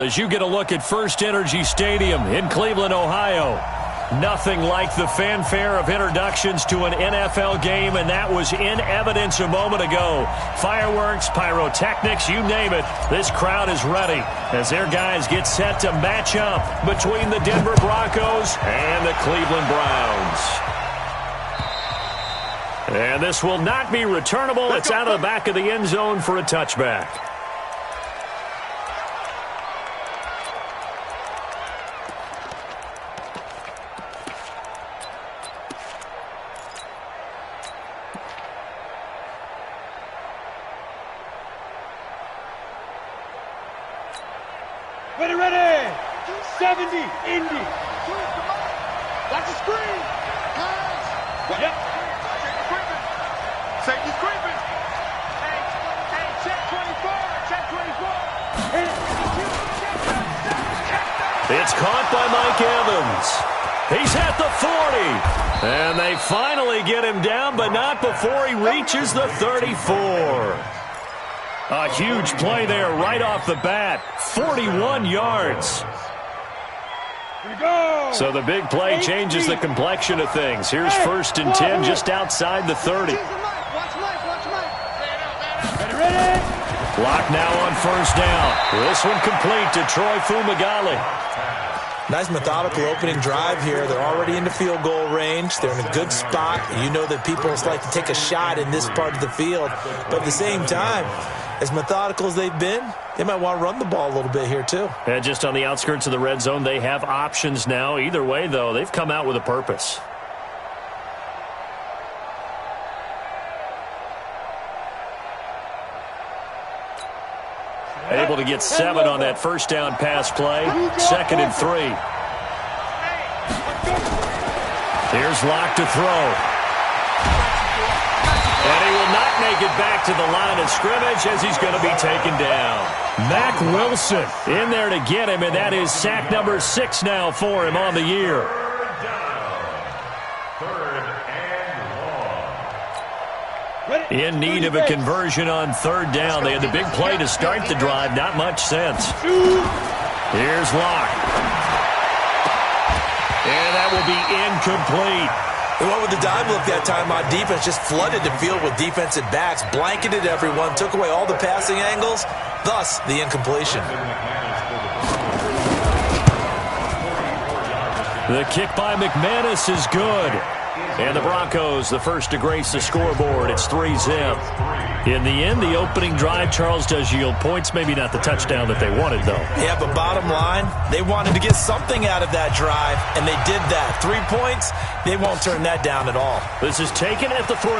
As you get a look at First Energy Stadium in Cleveland, Ohio, nothing like the fanfare of introductions to an NFL game, and that was in evidence a moment ago. Fireworks, pyrotechnics, you name it. This crowd is ready as their guys get set to match up between the Denver Broncos and the Cleveland Browns. And this will not be returnable. It's out of the back of the end zone for a touchback. Ready! 70, Indy. That's a screen. Yep. Safety's creeping. Hey, check 24. Check 24. It's caught by Mike Evans. He's at the 40. And they finally get him down, but not before he reaches the 34. A huge play there right off the bat. 41 yards. So the big play changes the complexion of things. Here's 1st and 10 just outside the 30. Clock now on 1st down. This one complete to Troy Fumagalli. Nice methodical opening drive here. They're already into field goal range. They're in a good spot. You know that people like to take a shot in this part of the field. But at the same time, as methodical as they've been, they might want to run the ball a little bit here too. And just on the outskirts of the red zone, they have options now. Either way, though, they've come out with a purpose. Able to get 7 on that 1st down pass play. 2nd and 3. Here's Locke to throw. And he will not make it back to the line of scrimmage as he's going to be taken down. Mack Wilson in there to get him, and that is sack number 6 now for him on the year. In need of a conversion on 3rd down. They had the big play to start the drive. Not much sense. Here's Locke. And that will be incomplete. They went with the dive look that time on defense, just flooded the field with defensive backs, blanketed everyone, took away all the passing angles, thus the incompletion. The kick by McManus is good. And the Broncos, the first to grace the scoreboard. It's 3-zip. In the end, the opening drive, Charles, does yield points. Maybe not the touchdown that they wanted, though. Yeah, but bottom line, they wanted to get something out of that drive, and they did that. 3 points, they won't turn that down at all. This is taken at the 3.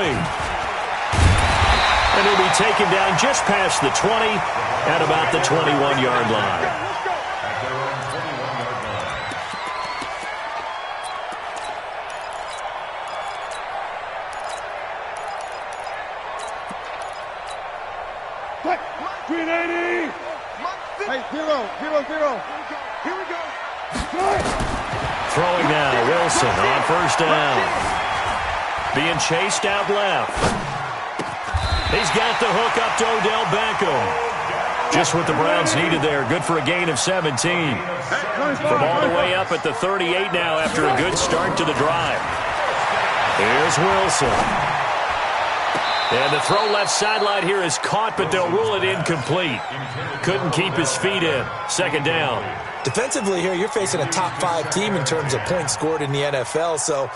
And he'll be taken down just past the 20 at about the 21-yard line. Here we go. Throwing now, Wilson on 1st down. Being chased out left. He's got the hook up to Odell Beckham. Just what the Browns needed there. Good for a gain of 17. From all the way up at the 38 now after a good start to the drive. Here's Wilson. And the throw left sideline here is caught, but they'll rule it incomplete. Couldn't keep his feet in. 2nd down. Defensively here, you're facing a top-5 team in terms of points scored in the NFL. So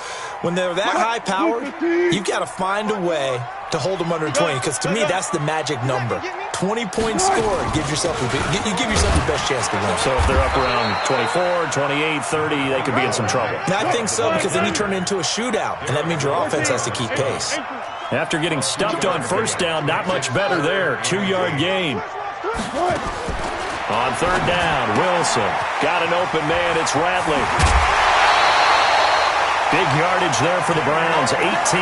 when they're that high-powered, you've got to find a way to hold them under 20. Because to me, that's the magic number. 20 points scored gives yourself your best chance to win. So if they're up around 24, 28, 30, they could be in some trouble. And I think so, because then you turn it into a shootout, and that means your offense has to keep pace. After getting stuffed on 1st down, not much better there. 2-yard gain. On 3rd down, Wilson got an open man. It's Ratley. Big yardage there for the Browns, 18.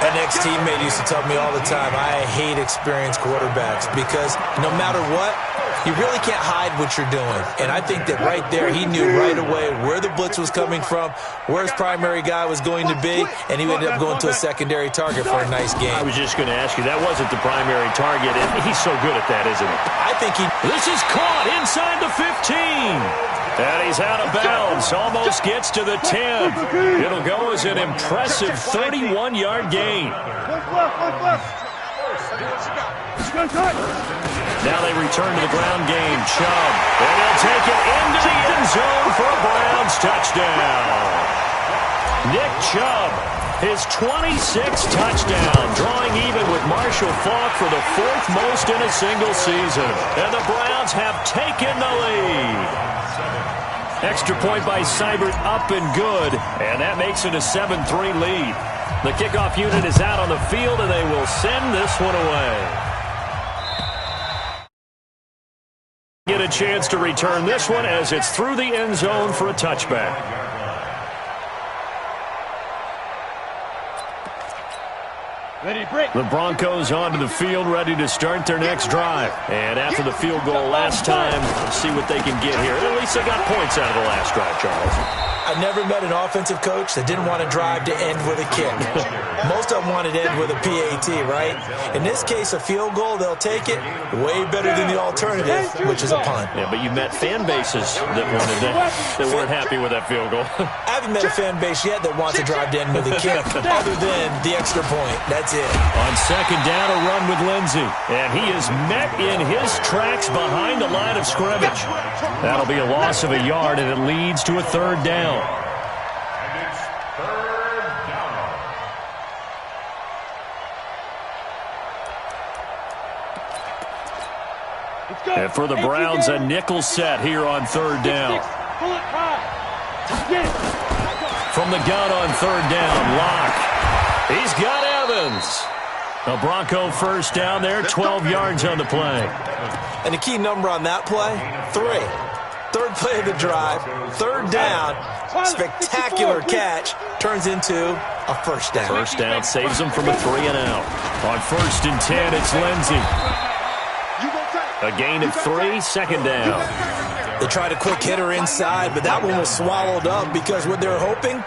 An ex-teammate used to tell me all the time, I hate experienced quarterbacks because no matter what, You really can't hide what you're doing. And I think that right there, he knew right away where the blitz was coming from, where his primary guy was going to be, and he ended up going to a secondary target for a nice game. I was just going to ask you, that wasn't the primary target, and he's so good at that, isn't he? I think he... This is caught inside the 15. And he's out of bounds, almost gets to the 10. It'll go as an impressive 31-yard gain. Now they return to the ground game. Chubb. And he'll take it into the end zone for a Browns touchdown. Nick Chubb, his 26th touchdown, drawing even with Marshall Faulk for the 4th most in a single season. And the Browns have taken the lead. Extra point by Seibert, up and good. And that makes it a 7-3 lead. The kickoff unit is out on the field, and they will send this one away. Get a chance to return this one as it's through the end zone for a touchback. The Broncos onto the field, ready to start their next drive. And after the field goal last time, let's see what they can get here. At least they got points out of the last drive, Charles. I never met an offensive coach that didn't want to drive to end with a kick. Most of them wanted to end with a PAT, right? In this case, a field goal, they'll take it. Way better than the alternative, which is a punt. Yeah, but you met fan bases that wanted that weren't happy with that field goal. I haven't met a fan base yet that wants to drive to end with a kick, other than the extra point. That's it. On second down, a run with Lindsey. And he is met in his tracks behind the line of scrimmage. That'll be a loss of a yard, and it leads to a third down. And for the Browns, a nickel set here on third down. From the gun on third down, Locke. He's got Evans. A Bronco first down there, 12 yards on the play. And the key number on that play, 3. Third play of the drive, third down, spectacular catch, turns into a first down. First down saves them from a 3-and-out. On first and 10, it's Lindsey. A gain of 3, second down. They tried a quick hitter inside, but that one was swallowed up because what they're hoping,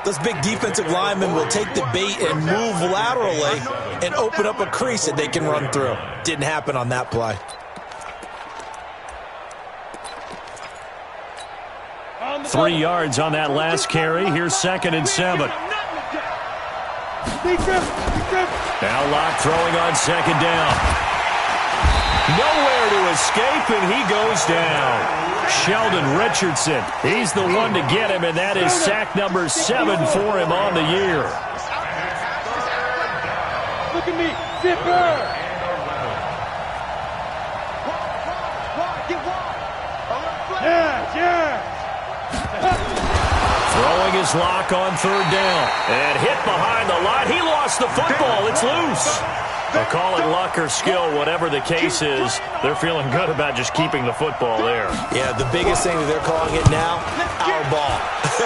those big defensive linemen will take the bait and move laterally and open up a crease that they can run through. Didn't happen on that play. Three yards on that last carry. Here's second and 7. Now Locke throwing on second down. Nowhere to escape, and he goes down. Sheldon Richardson, he's the one to get him, and that is sack number 7 for him on the year. Look at me, zipper. Yeah. Throwing his Locke on third down. And hit behind the line. He lost the football. It's loose. They'll call it luck or skill, whatever the case is. They're feeling good about just keeping the football there. Yeah, the biggest thing that they're calling it now, our ball.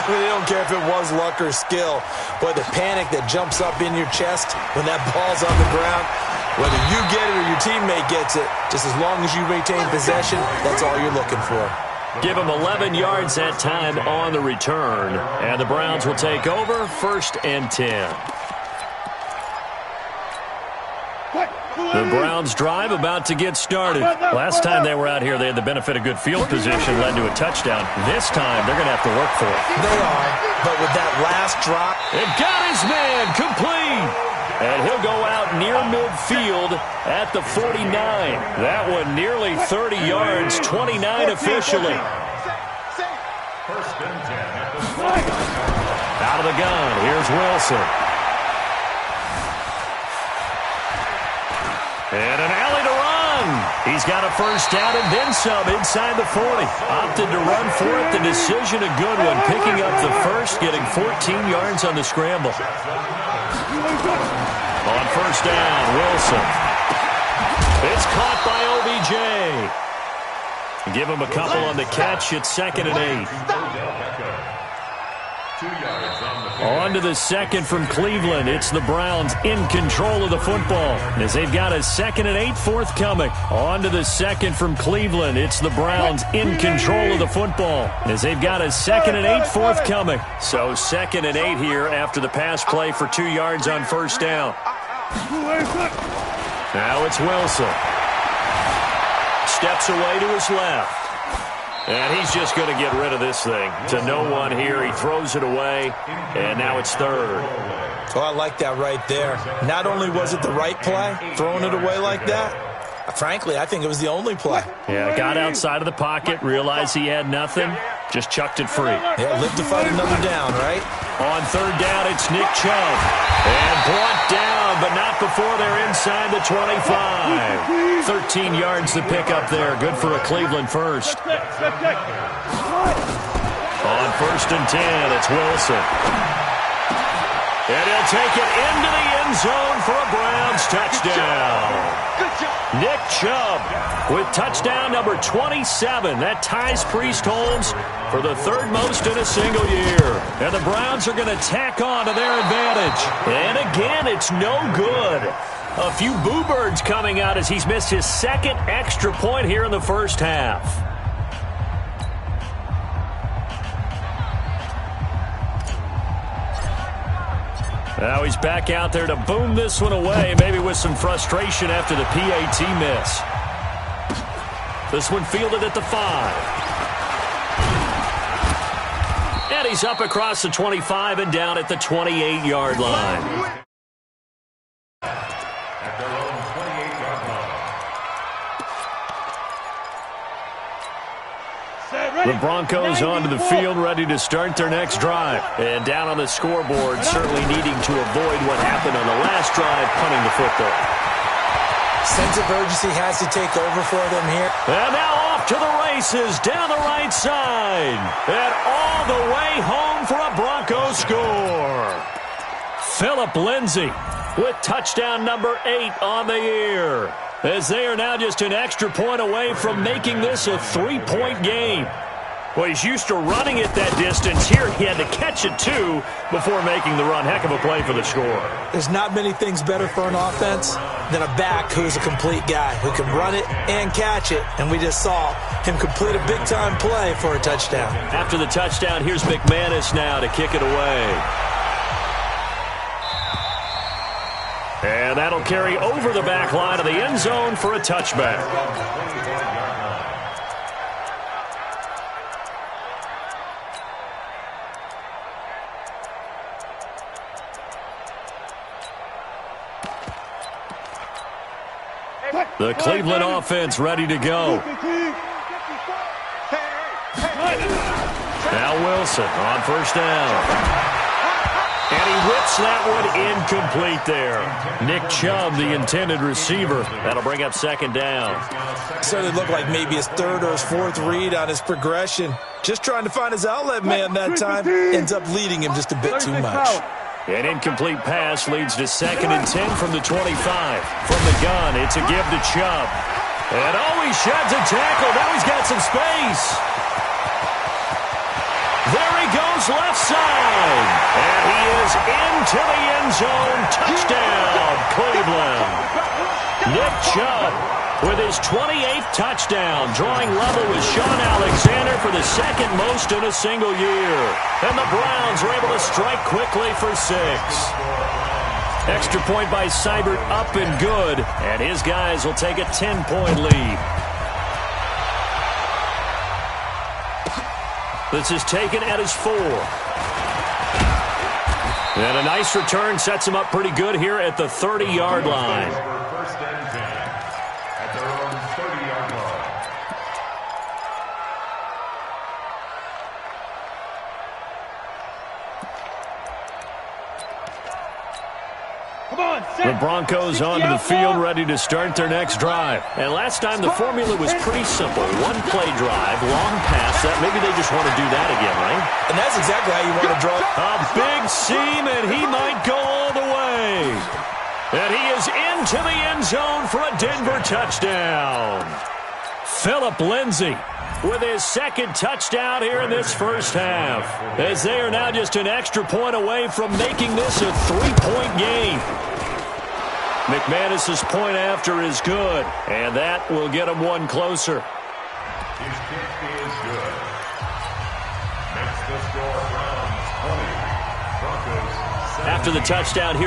They don't care if it was luck or skill. But the panic that jumps up in your chest when that ball's on the ground, whether you get it or your teammate gets it, just as long as you retain possession, that's all you're looking for. Give them 11 yards that time on the return. And the Browns will take over, first and 10. The Browns drive about to get started. Last time they were out here, they had the benefit of good field position, led to a touchdown. This time, they're going to have to work for it. They are, but with that last drop. It got his man complete. And he'll go out near midfield at the 49. That one nearly 30 yards, 29 officially. Out of the gun, here's Wilson. And an alley to run. He's got a first down and then some inside the 40. Opted to run for it. The decision a good one. Picking up the first, getting 14 yards on the scramble. On first down, Wilson. It's caught by OBJ. Give him a couple on the catch. It's second and 8. On to the second from Cleveland. It's the Browns in control of the football as they've got a 2nd and 8 forthcoming. On to the second from Cleveland. It's the Browns in control of the football as they've got a 2nd and 8 forthcoming. So 2nd and 8 here after the pass play for 2 yards on first down. Now it's Wilson. Steps away to his left. And he's just going to get rid of this thing. To no one here. He throws it away, and now it's 3rd. Oh, I like that right there. Not only was it the right play, throwing it away like that, frankly, I think it was the only play. Yeah, got outside of the pocket, realized he had nothing, just chucked it free. Yeah, live to fight another down, right? On 3rd down, it's Nick Chubb. And brought down, but not before they're inside the 25. 13 yards to pick up there. Good for a Cleveland first. On 1st and 10, it's Wilson. And he'll take it into the end zone for a Browns touchdown. Nick Chubb with touchdown number 27. That ties Priest Holmes for the 3rd most in a single year. And the Browns are going to tack on to their advantage. And again, it's no good. A few boo birds coming out as he's missed his 2nd extra point here in the first half. Now he's back out there to boom this one away, maybe with some frustration after the PAT miss. This one fielded at the 5. And he's up across the 25 and down at the 28-yard line. The Broncos onto the field, ready to start their next drive. And down on the scoreboard, certainly needing to avoid what happened on the last drive, punting the football. Sense of urgency has to take over for them here. And now off to the races, down the right side. And all the way home for a Broncos score. Phillip Lindsay with touchdown number 8 on the year, as they are now just an extra point away from making this a 3-point game. Well, he's used to running it that distance. Here he had to catch it, too, before making the run. Heck of a play for the score. There's not many things better for an offense than a back who's a complete guy, who can run it and catch it. And we just saw him complete a big-time play for a touchdown. After the touchdown, here's McManus now to kick it away. And that'll carry over the back line of the end zone for a touchback. The Cleveland offense ready to go. Now Wilson on first down. And he whips that one incomplete there. Nick Chubb, the intended receiver. That'll bring up 2nd down. Certainly looked like maybe his 3rd or his 4th read on his progression. Just trying to find his outlet man that time. Ends up leading him just a bit too much. An incomplete pass leads to 2nd and 10 from the 25. From the gun, it's a give to Chubb. And he sheds a tackle. Now he's got some space. There he goes left side. And he is into the end zone. Touchdown, Cleveland. Nick Chubb with his 28th touchdown, drawing level with Sean Alexander for the 2nd most in a single year. And the Browns are able to strike quickly for 6. Extra point by Seibert, up and good. And his guys will take a 10-point lead. This is taken at his 4. And a nice return sets him up pretty good here at the 30-yard line. The Broncos onto the field, ready to start their next drive. And last time the formula was pretty simple. One play drive, long pass. That maybe they just want to do that again, right? And that's exactly how you want to draw. A big seam, and he might go all the way. And he is into the end zone for a Denver touchdown. Phillip Lindsay with his second touchdown here in this first half, as they are now just an extra point away from making this a 3-point game. McManus's point after is good, and that will get him one closer. His kick is good. Makes the score Browns 20, Broncos 7. After the touchdown, here.